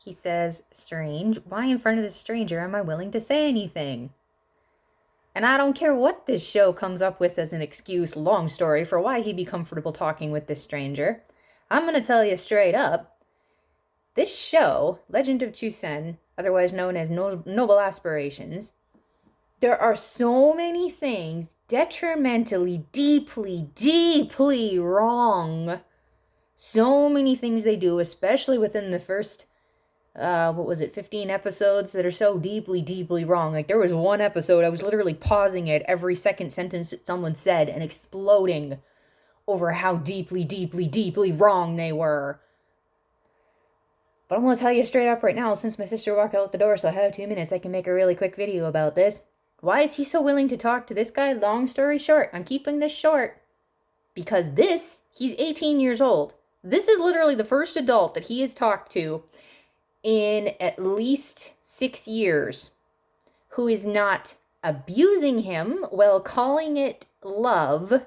He says, strange. Why in front of this stranger am I willing to say anything? And I don't care what this show comes up with as an excuse, long story, for why he'd be comfortable talking with this stranger. I'm gonna tell you straight up, this show, Legend of Chusen, otherwise known as Noble Aspirations, there are so many things detrimentally, deeply, deeply wrong. So many things they do, especially within the first 15 episodes that are so deeply, deeply wrong. Like, there was one episode, I was literally pausing it every second sentence that someone said and exploding over how deeply, deeply, deeply wrong they were. But I'm going to tell you straight up right now, since my sister walked out the door, so I have 2 minutes, I can make a really quick video about this. Why is he so willing to talk to this guy? Long story short, I'm keeping this short. Because he's 18 years old. This is literally the first adult that he has talked to in at least 6 years who is not abusing him while calling it love,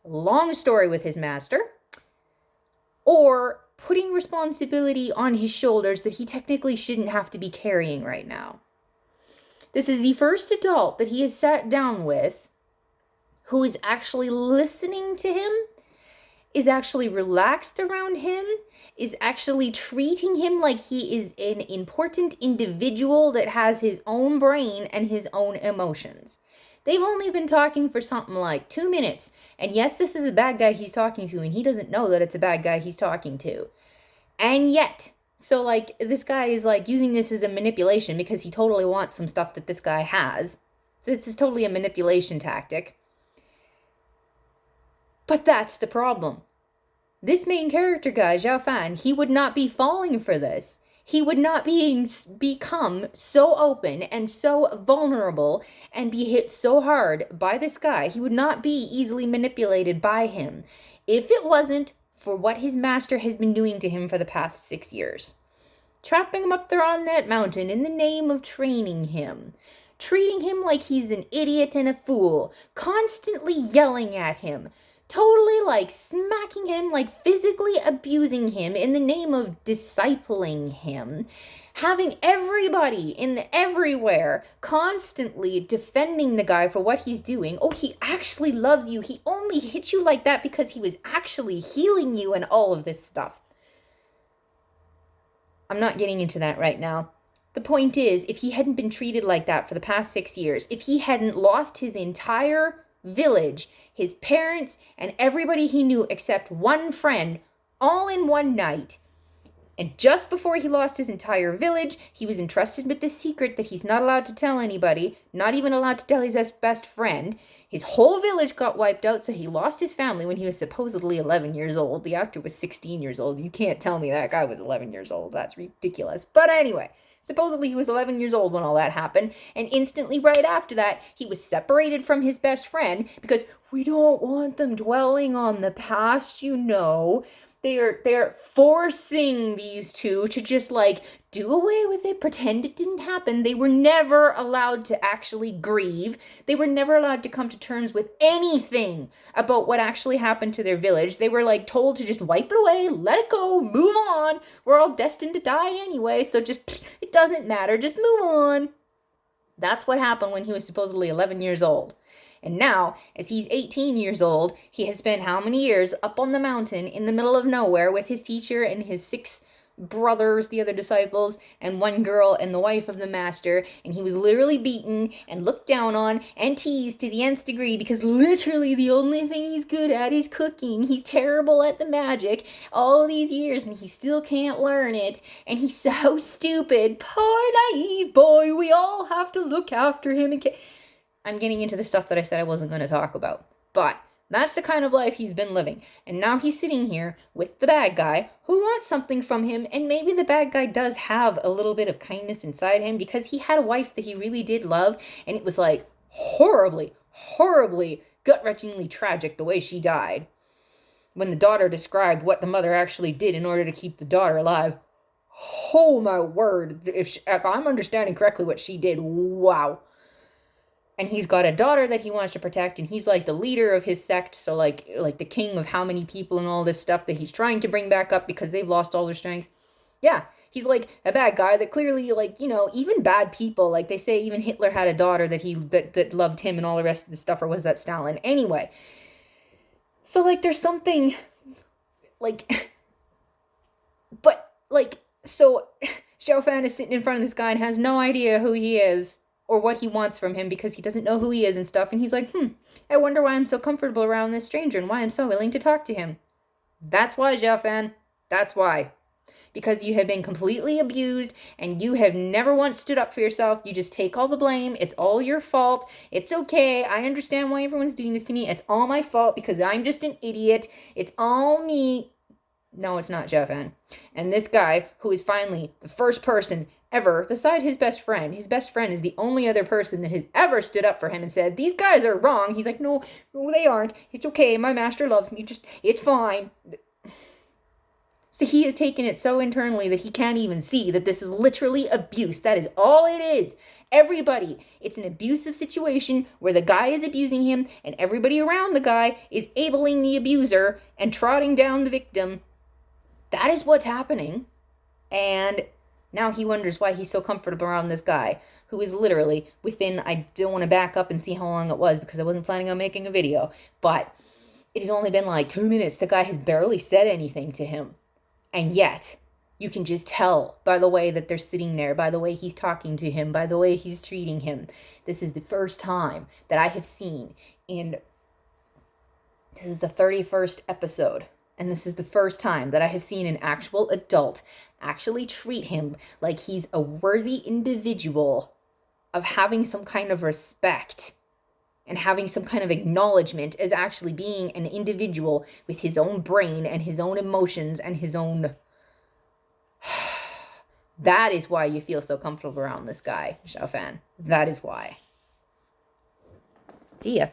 long story with his master, or putting responsibility on his shoulders that he technically shouldn't have to be carrying right now. This is the first adult that he has sat down with who is actually listening to him, is actually relaxed around him, is actually treating him like he is an important individual that has his own brain and his own emotions. They've only been talking for something like 2 minutes. And yes, this is a bad guy he's talking to, and he doesn't know that it's a bad guy he's talking to. And yet, so like, this guy is like using this as a manipulation because he totally wants some stuff that this guy has. This is totally a manipulation tactic. But that's the problem. This main character guy, Xiao Fan, he would not be falling for this. He would not become so open and so vulnerable and be hit so hard by this guy. He would not be easily manipulated by him if it wasn't for what his master has been doing to him for the past 6 years. Trapping him up there on that mountain in the name of training him. Treating him like he's an idiot and a fool. Constantly yelling at him. Totally like smacking him, like physically abusing him in the name of discipling him. Having everybody everywhere constantly defending the guy for what he's doing. Oh, he actually loves you. He only hit you like that because he was actually healing you and all of this stuff. I'm not getting into that right now. The point is, if he hadn't been treated like that for the past 6 years, if he hadn't lost his entire village, his parents, and everybody he knew except one friend, all in one night, and just before he lost his entire village, he was entrusted with this secret that he's not allowed to tell anybody, not even allowed to tell his best friend. His whole village got wiped out, so he lost his family when he was supposedly 11 years old. The actor was 16 years old. You can't tell me that guy was 11 years old. That's ridiculous. But anyway, supposedly he was 11 years old when all that happened, and instantly right after that, he was separated from his best friend because we don't want them dwelling on the past, you know. They're forcing these two to just like do away with it, pretend it didn't happen. They were never allowed to actually grieve. They were never allowed to come to terms with anything about what actually happened to their village. They were like told to just wipe it away, let it go, move on. We're all destined to die anyway, so just, it doesn't matter, just move on. That's what happened when he was supposedly 11 years old. And now, as he's 18 years old, he has spent how many years up on the mountain in the middle of nowhere with his teacher and his 6 brothers, the other disciples, and 1 girl and the wife of the master, and he was literally beaten and looked down on and teased to the nth degree because literally the only thing he's good at is cooking. He's terrible at the magic all these years and he still can't learn it, and he's so stupid. Poor naive boy, we all have to look after him and I'm getting into the stuff that I said I wasn't going to talk about. But that's the kind of life he's been living. And now he's sitting here with the bad guy who wants something from him. And maybe the bad guy does have a little bit of kindness inside him because he had a wife that he really did love. And it was like horribly, horribly, gut-wrenchingly tragic the way she died. When the daughter described what the mother actually did in order to keep the daughter alive. Oh my word. If I'm understanding correctly what she did, wow. And he's got a daughter that he wants to protect, and he's like the leader of his sect, so like the king of how many people and all this stuff that he's trying to bring back up because they've lost all their strength. Yeah, he's like a bad guy that clearly, like, you know, even bad people, like they say even Hitler had a daughter that loved him and all the rest of the stuff, or was that Stalin? Anyway, so like there's something like but like so Xiao Fan is sitting in front of this guy and has no idea who he is or what he wants from him because he doesn't know who he is and stuff, and he's like, I wonder why I'm so comfortable around this stranger and why I'm so willing to talk to him. That's why, Xiao Fan. That's why. Because you have been completely abused and you have never once stood up for yourself. You just take all the blame. It's all your fault. It's okay. I understand why everyone's doing this to me. It's all my fault because I'm just an idiot. It's all me. No, it's not, Xiao Fan. And this guy, who is finally the first person ever, beside his best friend is the only other person that has ever stood up for him and said, these guys are wrong. He's like, no, they aren't. It's okay. My master loves me. It's fine. So he has taken it so internally that he can't even see that this is literally abuse. That is all it is. Everybody, it's an abusive situation where the guy is abusing him and everybody around the guy is abling the abuser and trotting down the victim. That is what's happening. And now he wonders why he's so comfortable around this guy who is literally within, I don't want to back up and see how long it was because I wasn't planning on making a video, but it has only been like 2 minutes. The guy has barely said anything to him. And yet, you can just tell by the way that they're sitting there, by the way he's talking to him, by the way he's treating him. This is the first time that I have seen this is the 31st episode, and this is the first time that I have seen an actual adult actually treat him like he's a worthy individual of having some kind of respect and having some kind of acknowledgement as actually being an individual with his own brain and his own emotions and his own... That is why you feel so comfortable around this guy, Xiao Fan. That is why. See ya.